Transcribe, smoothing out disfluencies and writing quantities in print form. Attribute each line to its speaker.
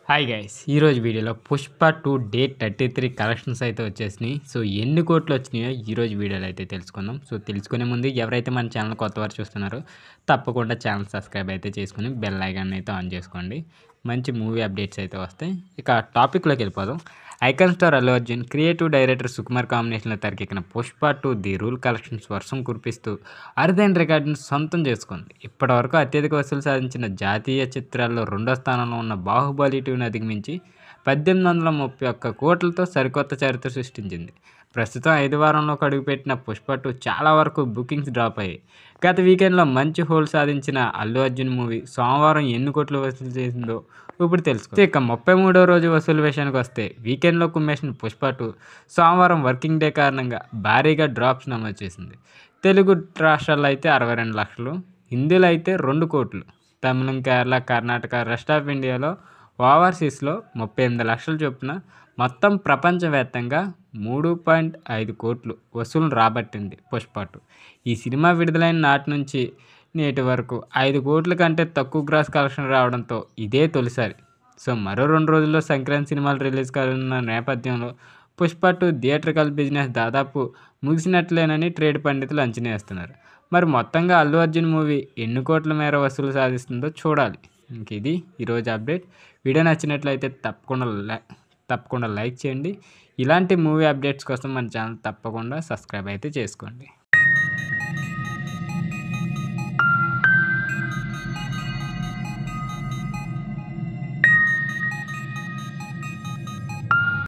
Speaker 1: Hi guys ఈరోజు వీడియోలో Pushpa 2 day 33 collections అయితే వచ్చేసినాయి. సో ఎన్ని కోట్లు వచ్చినాయో ఈరోజు వీడియోలో అయితే తెలుసుకుందాం. సో తెలుసుకునే ముందు ఎవరైతే మన ఛానల్ కొత్తవారు చూస్తున్నారో తప్పకుండా ఛానల్ సబ్స్క్రైబ్ అయితే చేసుకుని బెల్ ఐకాన్ అయితే ఆన్ చేసుకోండి. మంచి మూవీ అప్డేట్స్ అయితే వస్తాయి. ఇక టాపిక్లోకి వెళ్ళిపోదాం. Icon star Allu Arjun, creative director Sukumar కాంబినేషన్లో తెరకెక్కిన పుష్ప 2 ది రూల్ కలెక్షన్స్ వర్షం కురిపిస్తూ అరుదైన రికార్డును సొంతం చేసుకుంది. ఇప్పటివరకు అత్యధిక వసూలు సాధించిన జాతీయ చిత్రాల్లో రెండో స్థానంలో ఉన్న బాహుబలి 2ను అధిగమించి 1831 కోట్లతో సరికొత్త చరిత్ర సృష్టించింది. ప్రస్తుతం 5 వారంలోకి అడుగుపెట్టిన పుష్ప 2 చాలా వరకు బుకింగ్స్ డ్రాప్ అయ్యాయి. గత వీకెండ్లో మంచి హోల్డ్ సాధించిన అల్లు అర్జున్ మూవీ సోమవారం ఎన్ని కోట్లు వసూలు చేసిందో ఇప్పుడు తెలుసుకో. ఇక 33వ రోజు వసూలు విషయానికి వస్తే వీకెండ్లో కుమ్మేసిన పుష్ప 2 సోమవారం వర్కింగ్ డే కారణంగా భారీగా డ్రాప్స్ నమోదు చేసింది. తెలుగు రాష్ట్రాల్లో అయితే 62 లక్షలు, హిందీలో అయితే 2 కోట్లు, తమిళం, కేరళ, కర్ణాటక, రెస్ట్ ఆఫ్ ఇండియాలో ఓవర్సీస్లో 38 లక్షల చొప్పున మొత్తం ప్రపంచవ్యాప్తంగా 3.5 కోట్లు వసూలు రాబట్టింది పుష్ప 2. ఈ సినిమా విడుదలైన నాటి నుంచి నేటి వరకు 5 కోట్ల కంటే తక్కువ గ్రాస్ కలెక్షన్ రావడంతో ఇదే తొలిసారి. సో మరో 2 రోజుల్లో సంక్రాంతి సినిమాలు రిలీజ్ కానున్న నేపథ్యంలో పుష్ప 2 థియేట్రికల్ బిజినెస్ దాదాపు ముగిసినట్లేనని ట్రేడ్ పండితులు అంచనా వేస్తున్నారు. మరి మొత్తంగా అల్లు అర్జున్ మూవీ ఎన్ని కోట్ల మేర వసూలు సాధిస్తుందో చూడాలి. ఇంక ఇది ఈరోజు అప్డేట్. వీడియో నచ్చినట్లయితే తప్పకుండా లైక్ చేయండి. ఇలాంటి మూవీ అప్డేట్స్ కోసం మన ఛానల్ తప్పకుండా సబ్స్క్రైబ్ అయితే చేసుకోండి.